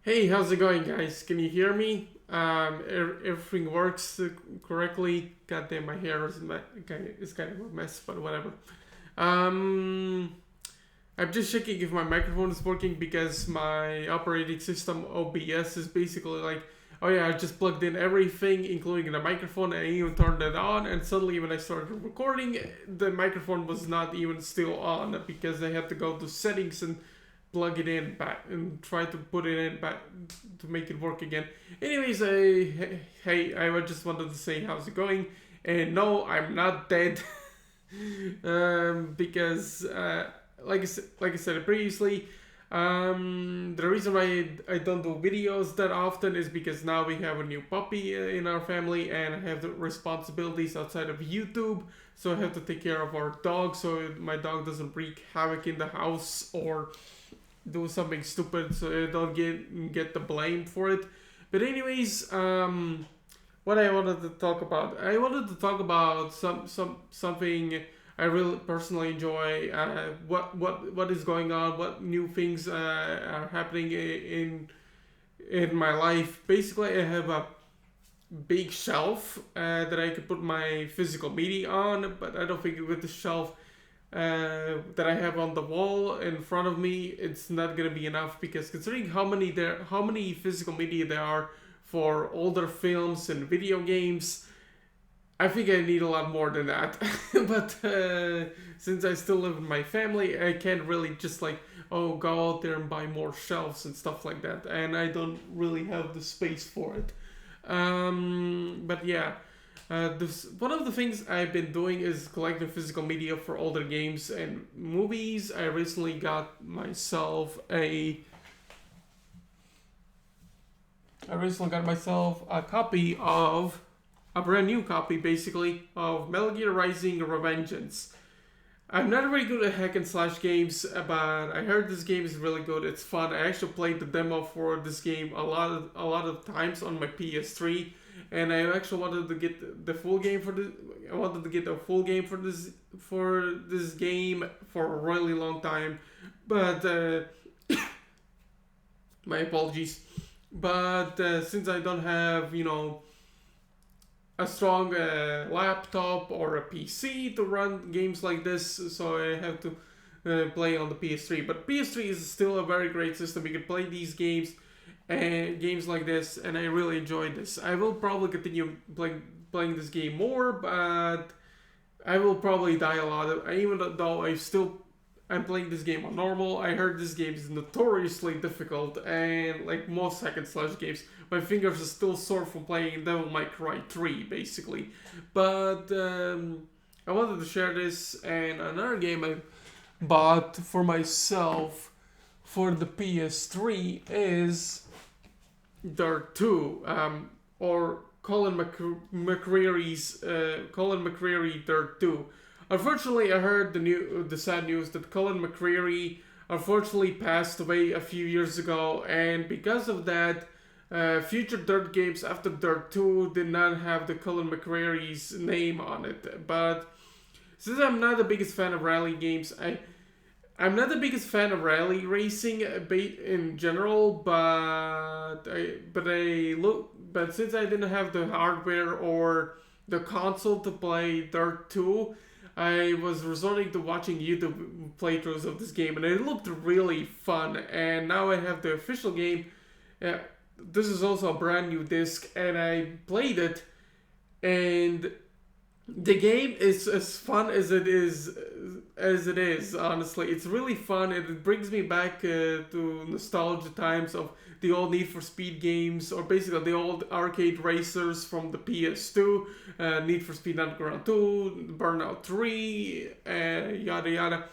Hey, how's it going, guys? Can you hear me? Everything works correctly. Goddamn, my hair is kind of a mess, but whatever. Um, I'm just checking if my microphone is working because my operating system OBS is basically like, oh yeah, I just plugged in everything, including the microphone, and I even turned it on. And suddenly, when I started recording, the microphone was not even still on because I had to go to settings and plug it in back and try to put it in back to make it work again. Anyways, hey, I just wanted to say how's it going, and no, I'm not dead. Because like I said previously, the reason why I don't do videos that often is because now we have a new puppy in our family, and I have the responsibilities outside of YouTube. So I have to take care of our dog, so my dog doesn't wreak havoc in the house or do something stupid, so I don't get the blame for it. But anyways, what I wanted to talk about, I wanted to talk about something I really personally enjoy. What is going on? What new things are happening in my life? Basically, I have a big shelf that I could put my physical media on, but I don't think with the shelf that I have on the wall in front of me, it's not gonna be enough because considering how many physical media there are for older films and video games, I think I need a lot more than that. But since I still live with my family, I can't really just like go out there and buy more shelves and stuff like that, and I don't really have the space for it. But yeah, one of the things I've been doing is collecting physical media for older games and movies. I recently got myself a copy of a brand new copy, basically, of Metal Gear Rising: Revengeance. I'm not very good at hack and slash games, but I heard this game is really good. It's fun. I actually played the demo for this game a lot of times on my PS3, and I actually wanted to get the full game for this. I wanted to get the full game for this game for a really long time, but my apologies. But since I don't have a strong laptop or a PC to run games like this, so I have to play on the PS3. But PS3 is still a very great system. You can play these games and games like this, and I really enjoy this. I will probably continue playing this game more, but I will probably die a lot. Even though I'm playing this game on normal. I heard this game is notoriously difficult, and like most hack and slash games, my fingers are still sore from playing Devil May Cry 3, basically. But I wanted to share this, and another game I bought for myself for the PS3 is Dirt 2, or Colin McCreary Dirt 2. Unfortunately, I heard the sad news that Colin McCreary unfortunately passed away a few years ago, and because of that, future Dirt games after Dirt 2 did not have the Colin McCreary's name on it. But since I'm not the biggest fan of rally games, I'm not the biggest fan of rally racing in general, but since I didn't have the hardware or the console to play Dirt 2, I was resorting to watching YouTube playthroughs of this game, and it looked really fun. And now I have the official game. Uh, this is also a brand new disc, and I played it, and the game is as fun as it is. Honestly, it's really fun, and it brings me back to nostalgia times of the old Need for Speed games, or basically the old arcade racers from the PS2, Need for Speed Underground 2, Burnout 3, yada yada.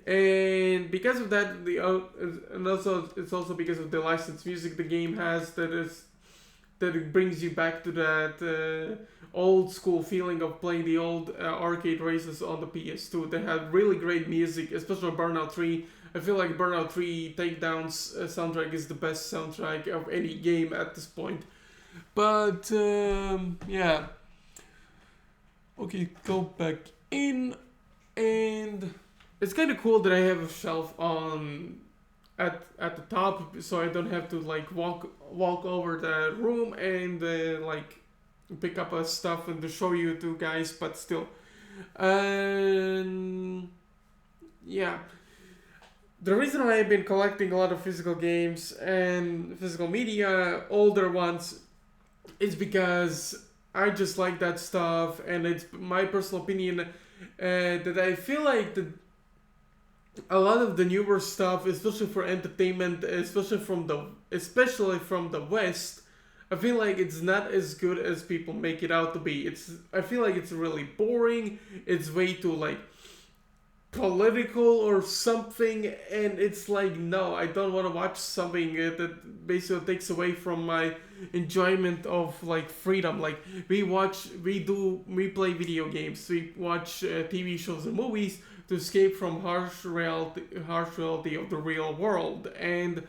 And because of that, and also it's also because of the licensed music the game has that it brings you back to that old school feeling of playing the old arcade races on the PS2. They had really great music, especially Burnout 3. I feel like Burnout 3 Takedown's soundtrack is the best soundtrack of any game at this point. But yeah, okay, go back in, and it's kind of cool that I have a shelf on at the top, so I don't have to like walk over the room and like pick up stuff and to show you to guys, but still. And yeah, the reason why I've been collecting a lot of physical games and physical media, older ones, is because I just like that stuff, and it's my personal opinion that I feel like a lot of the newer stuff, especially for entertainment, especially from the West, I feel like it's not as good as people make it out to be. I feel like it's really boring. It's way too like political or something, and it's like, no, I don't want to watch something that basically takes away from my enjoyment of like freedom. Like we play video games, we watch TV shows and movies to escape from harsh reality of the real world, and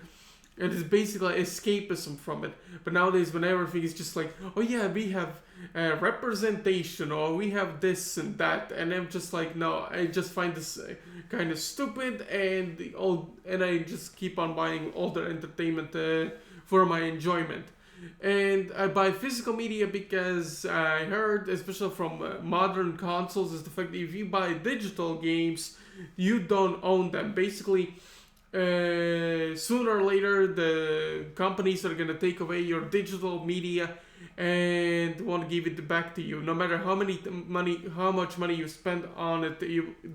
it is basically escapism from it. But nowadays, when everything is just like, oh yeah, we have representation, or we have this and that, and I'm just like, no, I just find this kind of stupid, and I just keep on buying all the entertainment for my enjoyment. And I buy physical media because I heard, especially from modern consoles, is the fact that if you buy digital games, you don't own them. Basically, sooner or later, the companies are gonna take away your digital media and want to give it back to you. No matter how much money you spend on it,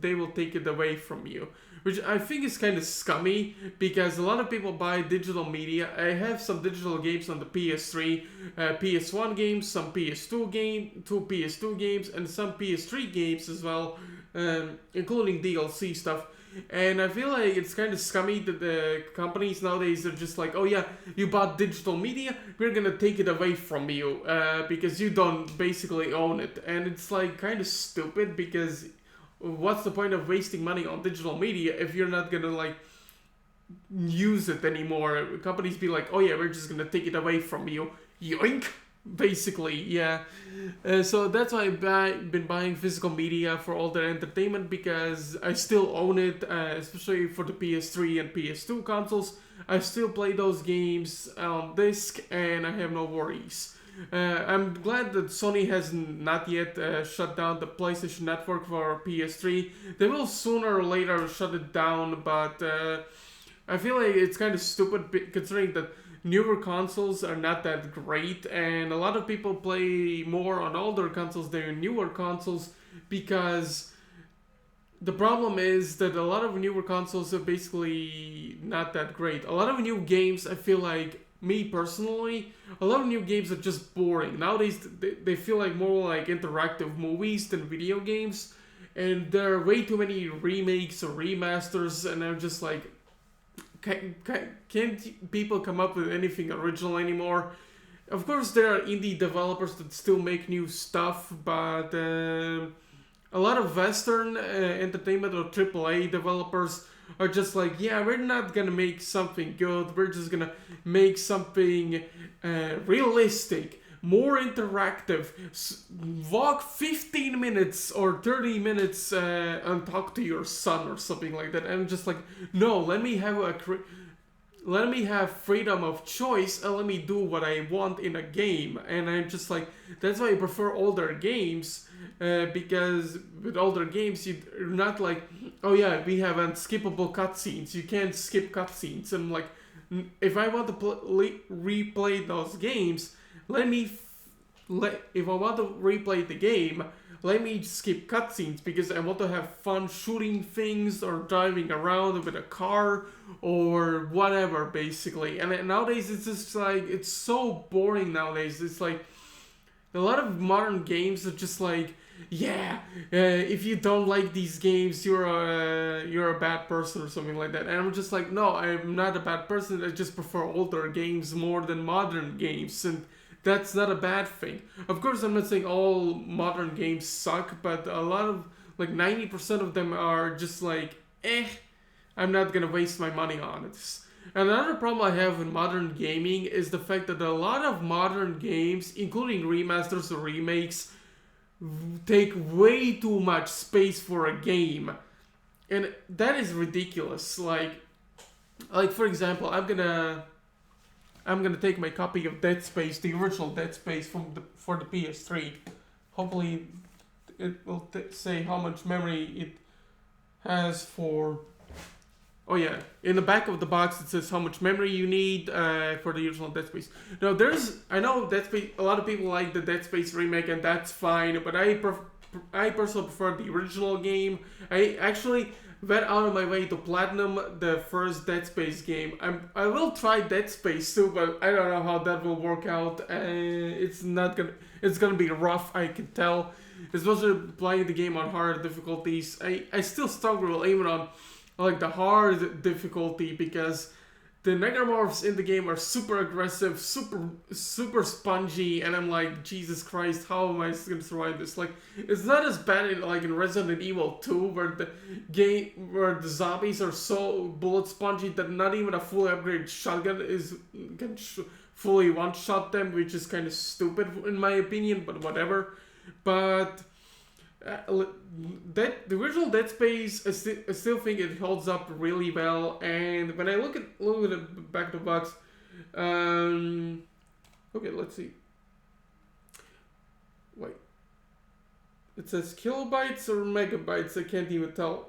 they will take it away from you. Which I think is kind of scummy, because a lot of people buy digital media. I have some digital games on the PS3, PS1 games, some two PS2 games, and some PS3 games as well, including DLC stuff. And I feel like it's kind of scummy that the companies nowadays are just like, oh yeah, you bought digital media, we're gonna take it away from you because you don't basically own it. And it's like kind of stupid, because what's the point of wasting money on digital media if you're not gonna like use it anymore? Companies be like, oh yeah, we're just gonna take it away from you. Yoink! Basically, yeah. So that's why I've been buying physical media for all the entertainment, because I still own it, especially for the PS3 and PS2 consoles. I still play those games on disc, and I have no worries. I'm glad that Sony has not yet shut down the PlayStation Network for PS3. They will sooner or later shut it down, but I feel like it's kind of stupid, considering that newer consoles are not that great, and a lot of people play more on older consoles than newer consoles, because the problem is that a lot of newer consoles are basically not that great. A lot of new games, I feel like, me personally, a lot of new games are just boring. Nowadays, they feel like more like interactive movies than video games, and there are way too many remakes or remasters, and I'm just like, can't people come up with anything original anymore? Of course, there are indie developers that still make new stuff, but a lot of Western entertainment or AAA developers are just like, yeah, we're not gonna make something good, we're just gonna make something realistic, more interactive, walk 15 minutes or 30 minutes and talk to your son or something like that. And I'm just like, no, let me have freedom of choice, and let me do what I want in a game. And I'm just like, that's why I prefer older games, because with older games, you're not like, oh yeah, we have unskippable cutscenes, you can't skip cutscenes. I'm like, if I want to replay those games, if I want to replay the game, let me skip cutscenes, because I want to have fun shooting things or driving around with a car or whatever, basically. And nowadays, it's just like, it's so boring nowadays. It's like, a lot of modern games are just like, yeah, if you don't like these games, you're a bad person or something like that. And I'm just like, no, I'm not a bad person. I just prefer older games more than modern games, and that's not a bad thing. Of course, I'm not saying all modern games suck, but a lot of, like 90% of them are just like, I'm not gonna waste my money on it. Another problem I have with modern gaming is the fact that a lot of modern games, including remasters or remakes, take way too much space for a game. And that is ridiculous. Like, like for example, I'm gonna take my copy of Dead Space, the original Dead Space for the PS3. Hopefully, it will say how much memory it has for. Oh yeah, in the back of the box it says how much memory you need for the original Dead Space. Now I know Dead Space. A lot of people like the Dead Space remake, and that's fine. But I personally prefer the original game. I actually went out of my way to platinum the first Dead Space game. I will try Dead Space too, but I don't know how that will work out. It's not gonna. It's gonna be rough. I can tell. Especially playing the game on harder difficulties. I still struggle even on like the hard difficulty because the necromorphs in the game are super aggressive, super spongy, and I'm like, Jesus Christ, how am I gonna survive this? Like, it's not as bad in Resident Evil 2, where the zombies are so bullet spongy that not even a fully upgraded shotgun can fully one shot them, which is kind of stupid in my opinion, but whatever. But the original Dead Space, I still think it holds up really well. And when I look at the back of the box, okay, let's see. Wait, it says kilobytes or megabytes. I can't even tell.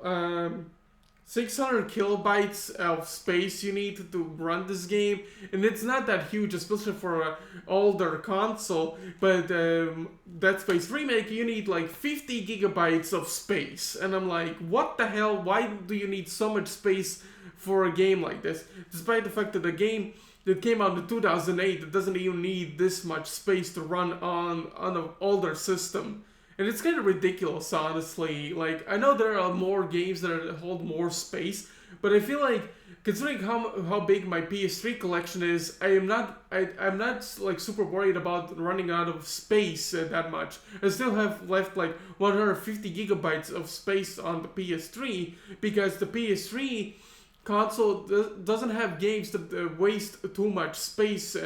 600 kilobytes of space you need to run this game, and it's not that huge, especially for an older console. But Dead Space Remake, you need like 50 gigabytes of space, and I'm like, what the hell? Why do you need so much space for a game like this? Despite the fact that the game that came out in 2008, it doesn't even need this much space to run on an older system. And it's kind of ridiculous, honestly. Like, I know there are more games that hold more space, but I feel like, considering how big my PS3 collection is, I'm not like super worried about running out of space that much. I still have left like 150 gigabytes of space on the PS3 because the PS3 console doesn't have games that waste too much space,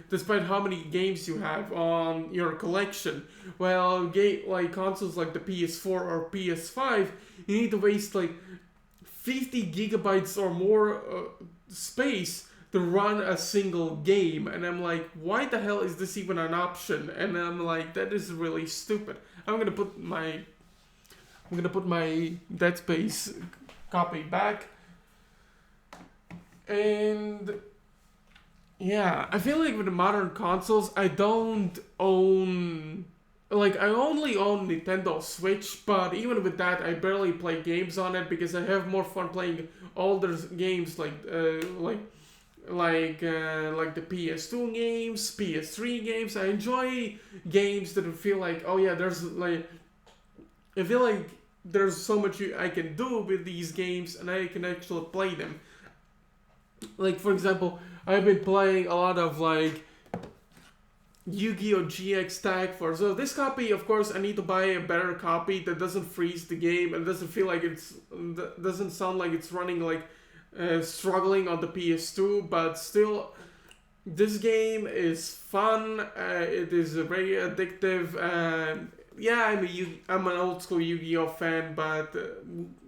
despite how many games you have on your collection. Well, like consoles like the PS4 or PS5, you need to waste like 50 gigabytes or more space to run a single game, and I'm like, why the hell is this even an option? And I'm like, that is really stupid. I'm gonna put my Dead Space copy back. And yeah, I feel like with the modern consoles, I don't own. Like, I only own Nintendo Switch, but even with that, I barely play games on it because I have more fun playing older games like the PS2 games, PS3 games. I enjoy games that feel like, oh yeah, I feel like there's so much I can do with these games, and I can actually play them. Like, for example, I've been playing a lot of like Yu-Gi-Oh! GX Tag Force. So this copy, of course, I need to buy a better copy that doesn't freeze the game and doesn't feel like doesn't sound like it's running like struggling on the PS2. But still, this game is fun. It is very addictive. Yeah, I'm an old school Yu-Gi-Oh fan, but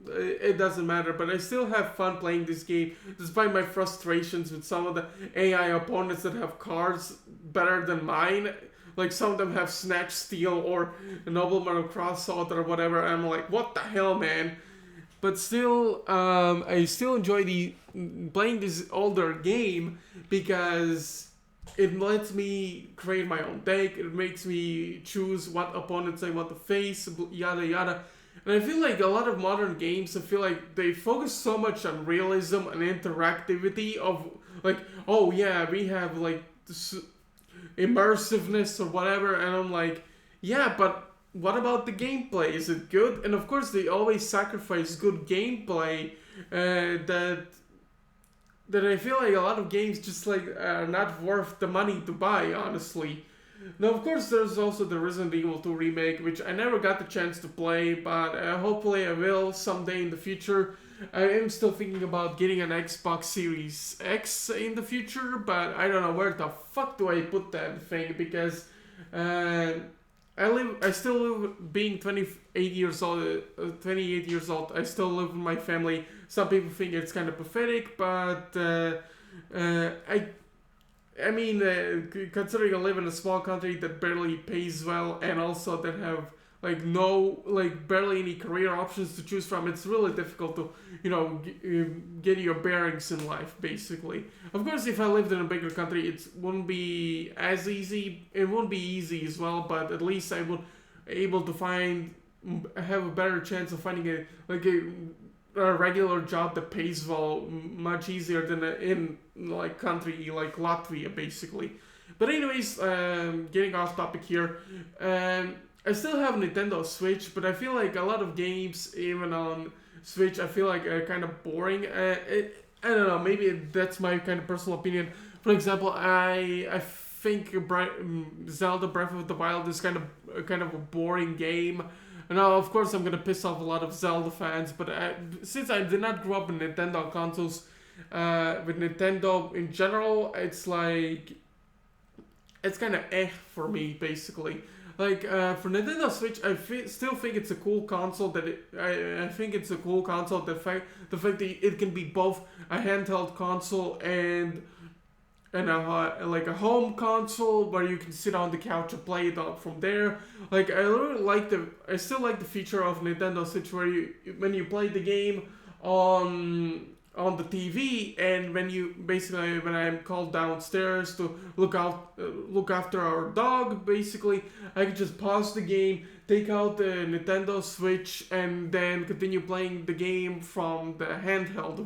it doesn't matter. But I still have fun playing this game, despite my frustrations with some of the AI opponents that have cards better than mine. Like, some of them have Snatch Steel or Nobleman of Crossought or whatever. I'm like, what the hell, man? But still, I still enjoy playing this older game because it lets me create my own deck. It makes me choose what opponents I want to face, yada yada. And I feel like a lot of modern games, I feel like they focus so much on realism and interactivity of like, oh yeah, we have like this immersiveness or whatever. And I'm like, yeah, but what about the gameplay? Is it good? And of course, they always sacrifice good gameplay that I feel like a lot of games just like are not worth the money to buy, honestly. Now, of course, there's also the Resident Evil 2 remake, which I never got the chance to play, but hopefully I will someday in the future. I am still thinking about getting an Xbox Series X in the future, but I don't know where the fuck do I put that thing, because I still live, being 28 years old, I still live with my family, Some people think it's kind of pathetic, but I mean, considering I live in a small country that barely pays well and also that have like no, like barely any career options to choose from, it's really difficult to, get your bearings in life, basically. Of course, if I lived in a bigger country, it wouldn't be as easy. It wouldn't be easy as well, but at least I would able to have a better chance of finding a regular job that pays well much easier than in like country like Latvia, basically. But anyways, getting off topic here. I still have a Nintendo Switch, but I feel like a lot of games, even on Switch, I feel like are kind of boring. I don't know, maybe that's my kind of personal opinion. For example, I think Zelda Breath of the Wild is kind of a boring game. Now, of course, I'm gonna piss off a lot of Zelda fans, but since I did not grow up in Nintendo consoles, with Nintendo in general, it's like it's kind of for me, basically. Like for Nintendo Switch, I still think it's a cool console. I think it's a cool console. The fact that it can be both a handheld console and like a home console where you can sit on the couch and play it up from there. Like I still like the feature of Nintendo Switch where when you play the game on the TV, and when I'm called downstairs to look after our dog, basically I can just pause the game, take out the Nintendo Switch, and then continue playing the game from the handheld,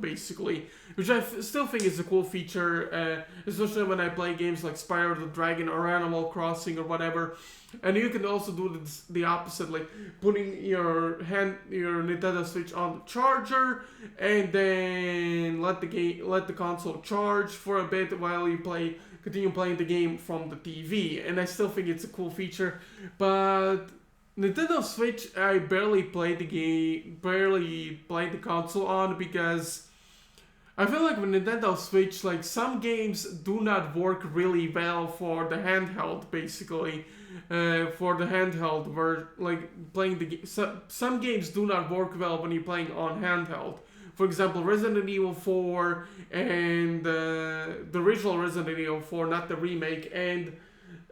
basically, which I still think is a cool feature, especially when I play games like Spyro the Dragon or Animal Crossing or whatever. And you can also do the opposite, like putting your Nintendo Switch on the charger and then let the console charge for a bit while you continue playing the game from the TV. And I still think it's a cool feature, but Nintendo Switch, I barely played the console on, because I feel like with Nintendo Switch, like some games do not work really well for the handheld, basically. For the handheld, where like playing the game, some games do not work well when you're playing on handheld. For example, Resident Evil 4 and the original Resident Evil 4, not the remake, and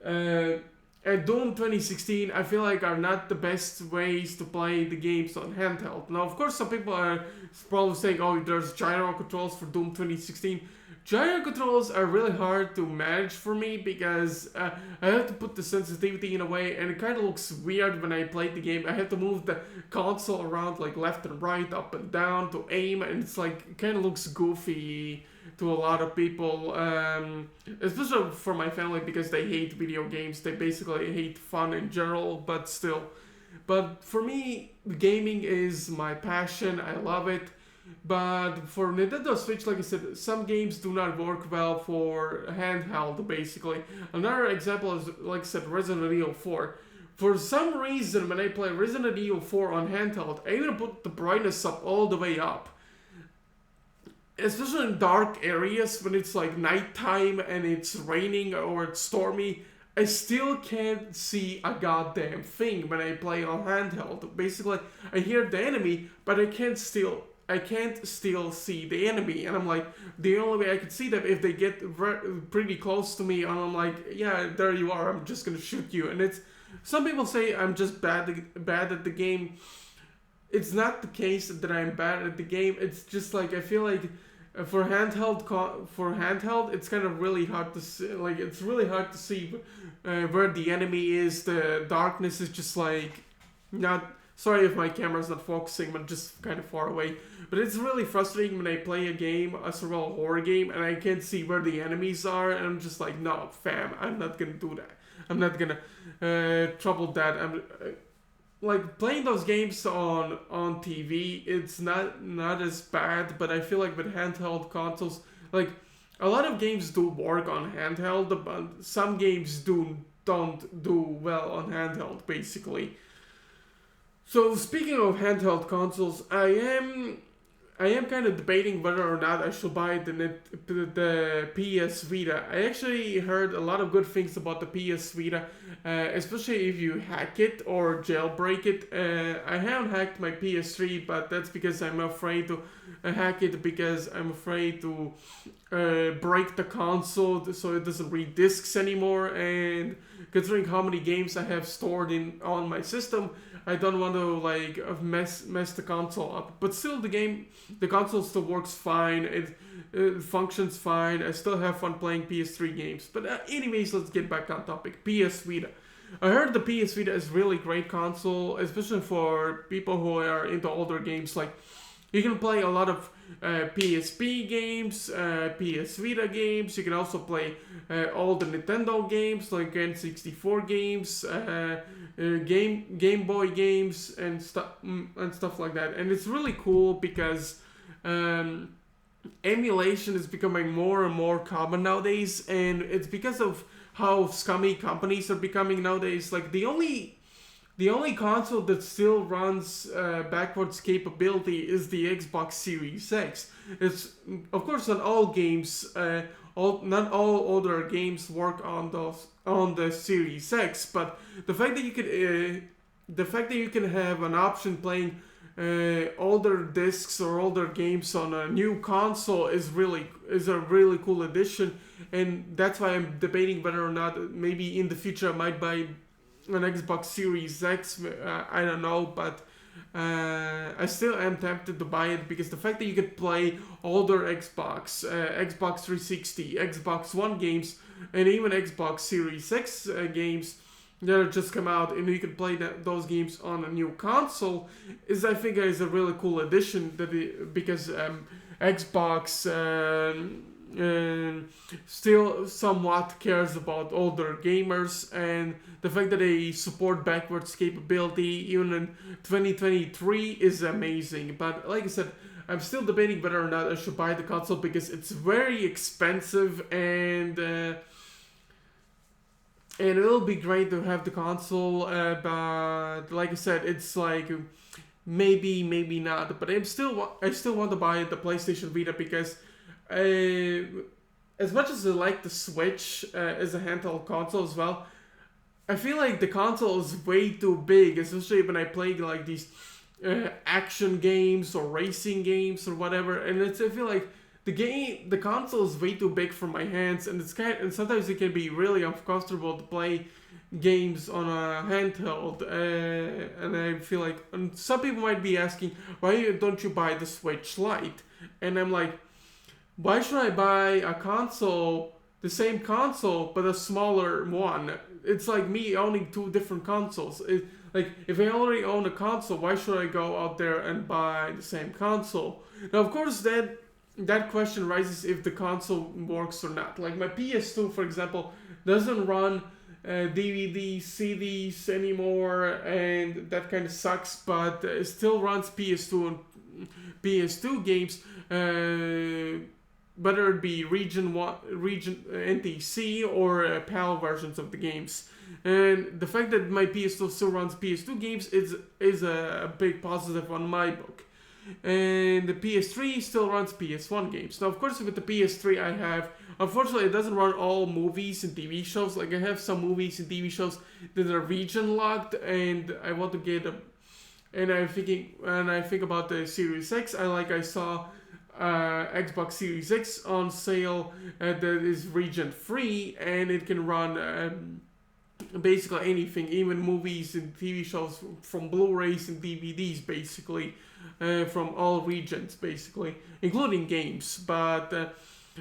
Doom 2016, I feel like are not the best ways to play the games on handheld. Now, of course, some people are probably saying, "Oh, there's gyro controls for Doom 2016." Gyro controls are really hard to manage for me, because I have to put the sensitivity in a way, and it kind of looks weird when I play the game. I have to move the console around like left and right, up and down to aim, and it's like, it kind of looks goofy to a lot of people, especially for my family, because they hate video games. They basically hate fun in general, but still. But for me, gaming is my passion. I love it. But for Nintendo Switch, like I said, some games do not work well for handheld, basically. Another example is, like I said, Resident Evil 4. For some reason, when I play Resident Evil 4 on handheld, I even put the brightness up all the way up. Especially in dark areas, when it's like nighttime and it's raining or it's stormy, I still can't see a goddamn thing when I play on handheld. Basically, I hear the enemy, but I can't still see the enemy, and I'm like, the only way I can see them if they get pretty close to me, and I'm like, yeah, there you are, I'm just gonna shoot you. And it's, some people say I'm just bad at the game. It's not the case that I'm bad at the game. It's just like, I feel like for handheld, it's kind of really hard to see. Like, it's really hard to see where the enemy is. The darkness is just like not. Sorry if my camera's not focusing, but just kind of far away. But it's really frustrating when I play a game, a survival horror game, and I can't see where the enemies are, and I'm just like, no, fam, I'm not gonna do that. I'm not gonna trouble that. I'm like, playing those games on TV. It's not as bad, but I feel like with handheld consoles, like a lot of games do work on handheld, but some games don't do well on handheld, basically. So speaking of handheld consoles, I I am kind of debating whether or not I should buy the PS Vita. I actually heard a lot of good things about the PS Vita, especially if you hack it or jailbreak it. I haven't hacked my PS3, but that's because I'm afraid to hack it because I'm afraid to break the console so it doesn't read discs anymore. And considering how many games I have stored in on my system, I don't want to like mess the console up. But still, the console still works fine. It functions fine. I still have fun playing PS3 games. But anyways, let's get back on topic. PS Vita. I heard the PS Vita is really great console, especially for people who are into older games. Like you can play a lot of PSP games, PS Vita games. You can also play all the Nintendo games like N64 games, Game Boy games, and stuff like that. And it's really cool because emulation is becoming more and more common nowadays, and it's because of how scummy companies are becoming nowadays. Like the only console that still runs backwards capability is the Xbox Series X. It's of course not all games, not all older games work on the Series X, but the fact that you can have an option playing older discs or older games on a new console is a really cool addition, and that's why I'm debating whether or not maybe in the future I might buy an Xbox Series X. I don't know, but I still am tempted to buy it because the fact that you could play older Xbox, Xbox 360, Xbox One games, and even Xbox Series X games that have just come out, and you can play those games on a new console, I think is a really cool addition. Because Xbox still somewhat cares about older gamers, and the fact that they support backwards capability even in 2023 is amazing. But like I said, I'm still debating whether or not I should buy the console because it's very expensive, and it'll be great to have the console, but like I said, it's like maybe not. But I still want to buy the PlayStation Vita because as much as I like the Switch as a handheld console as well, I feel like the console is way too big, especially when I play like these action games or racing games or whatever. And I feel like the console is way too big for my hands, and and sometimes it can be really uncomfortable to play games on a handheld. And I feel like, and some people might be asking, why don't you buy the Switch Lite? And I'm like, why should I buy a console, the same console, but a smaller one? It's like me owning two different consoles. Like, if I already own a console, why should I go out there and buy the same console? Now, of course, that question rises if the console works or not. Like, my PS2, for example, doesn't run DVDs, CDs anymore, and that kind of sucks, but it still runs PS2 games, whether it be region NTC or PAL versions of the games. And the fact that my PS2 still runs PS2 games is a big positive on my book. And the PS3 still runs PS1 games. Now, of course, with the PS3 unfortunately, it doesn't run all movies and TV shows. Like, I have some movies and TV shows that are region locked, and I want to get them. And I think about the Series X. I saw Xbox Series X on sale that is region free, and it can run basically anything, even movies and TV shows from Blu-rays and DVDs, basically from all regions, basically, including games. But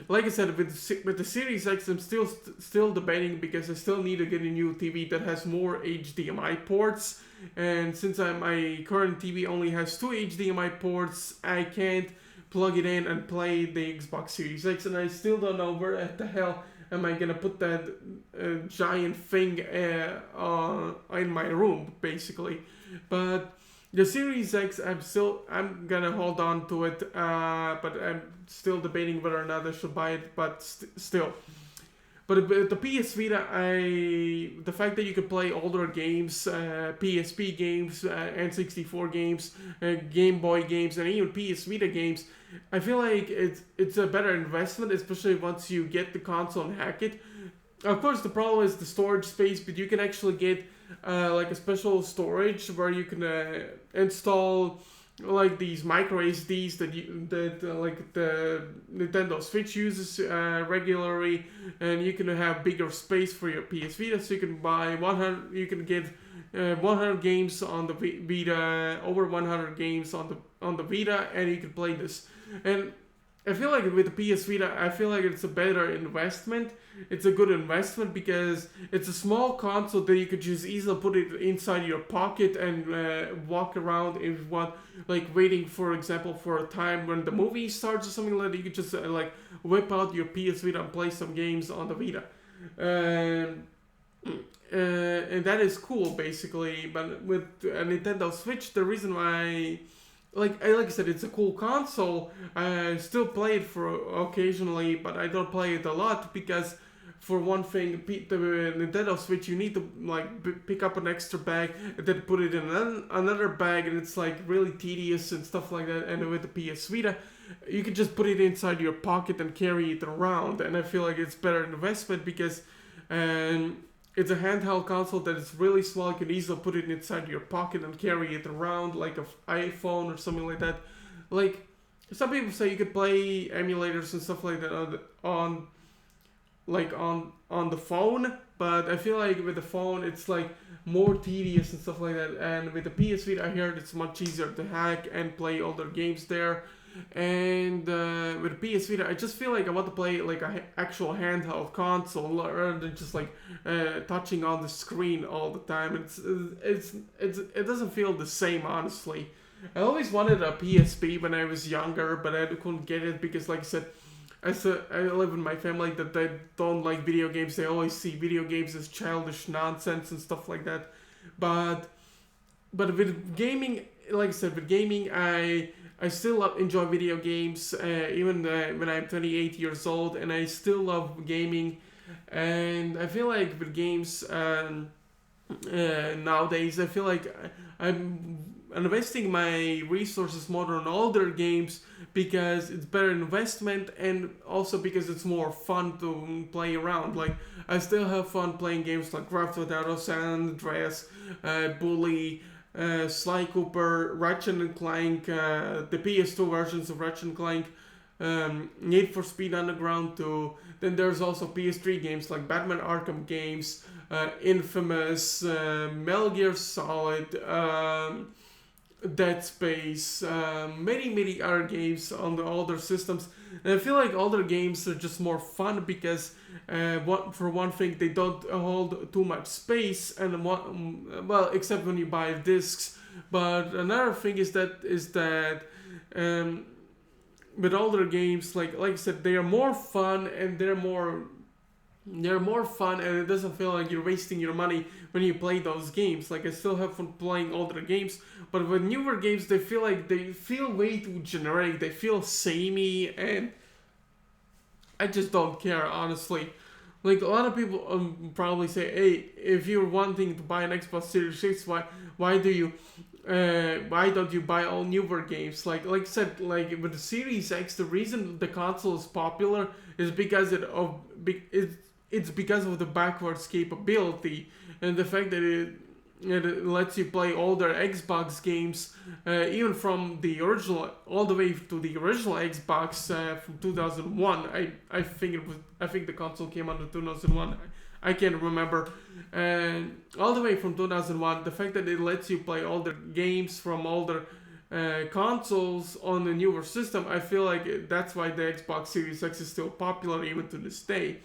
like I said, with the Series X, I'm still debating because I still need to get a new TV that has more HDMI ports. And since my current TV only has 2 HDMI ports, I can't plug it in and play the Xbox Series X, and I still don't know where the hell am I gonna put that giant thing in my room, basically. But the Series X, I'm gonna hold on to it, but I'm still debating whether or not I should buy it. But still, but the PS Vita, the fact that you could play older games, PSP games, N64 games, Game Boy games, and even PS Vita games, I feel like it's a better investment, especially once you get the console and hack it. Of course, the problem is the storage space, but you can actually get like a special storage where you can install like these micro SDs that like the Nintendo Switch uses regularly, and you can have bigger space for your PS Vita. So you can buy 100, you can get 100 games on the Vita, over 100 games on the Vita, and you can play this. And I feel like with the PS Vita, I feel like it's a better investment. It's a good investment because it's a small console that you could just easily put it inside your pocket and walk around if you want, like waiting, for example, for a time when the movie starts or something like that. You could just like whip out your PS Vita and play some games on the Vita. And that is cool, basically. But with a Nintendo Switch, the reason why, like I said, it's a cool console. I still play it for occasionally, but I don't play it a lot because, for one thing, the Nintendo Switch, you need to like pick up an extra bag and then put it in another bag, and it's like really tedious and stuff like that. And with the PS Vita, you can just put it inside your pocket and carry it around, and I feel like it's better investment because it's a handheld console that is really small. You can easily put it inside your pocket and carry it around like an iPhone or something like that. Like, some people say you could play emulators and stuff like that on the phone, but I feel like with the phone it's like more tedious and stuff like that. And with the PS Vita, I heard it's much easier to hack and play older games there. And with the PS Vita, I just feel like I want to play like an actual handheld console rather than just like touching on the screen all the time. It doesn't feel the same, honestly. I always wanted a PSP when I was younger, but I couldn't get it because, like I said, I live in my family that they don't like video games. They always see video games as childish nonsense and stuff like that. But with gaming, like I said, with gaming, I still enjoy video games, even when I'm 28 years old, and I still love gaming. And I feel like with games nowadays, I feel like I'm investing my resources more on older games because it's better investment, and also because it's more fun to play around. Like, I still have fun playing games like Grand Theft Auto, San Andreas, Bully, Sly Cooper, Ratchet and Clank, the PS2 versions of Ratchet and Clank, Need for Speed Underground 2. Then there's also PS3 games like Batman Arkham games, Infamous, Metal Gear Solid, Dead Space, many other games on the older systems. And I feel like older games are just more fun because, for one thing, they don't hold too much space, and well, except when you buy discs. But another thing is that with older games, like I said, they are more fun, and they're more fun, and it doesn't feel like you're wasting your money when you play those games. Like, I still have fun playing older games, but with newer games, they feel way too generic. They feel samey, and I just don't care, honestly. Like, a lot of people probably say, hey, if you're wanting to buy an Xbox Series 6, why don't you buy all newer games? Like I said, like with the Series X, the reason the console is popular is because it's because of the backwards capability and the fact that it lets you play older Xbox games, even from the original, all the way to the original Xbox from 2001. I think the console came out in 2001. I can't remember. And all the way from 2001, the fact that it lets you play older games from older consoles on a newer system, I feel like that's why the Xbox Series X is still popular even to this day.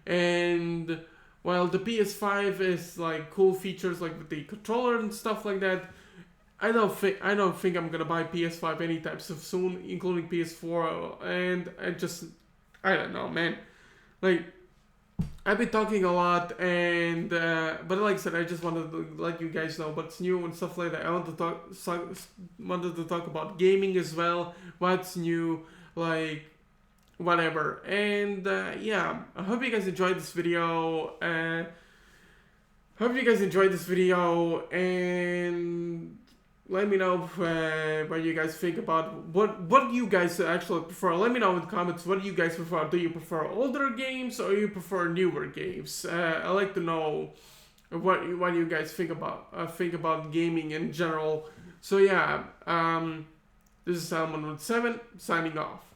And while the PS5 is like cool features like with the controller and stuff like that, I don't think I'm gonna buy PS5 anytime so soon, including PS4. And I don't know, man. Like, I've been talking a lot, and but like I said, I just wanted to let you guys know what's new and stuff like that. I wanted to talk about gaming as well. What's new? Like, whatever. And yeah, I hope you guys enjoyed this video. Hope you guys enjoyed this video, and let me know what you guys think about what you guys actually prefer. Let me know in the comments what you guys prefer. Do you prefer older games or you prefer newer games? I like to know what you guys think about gaming in general. So yeah, this is Salmon 7 signing off.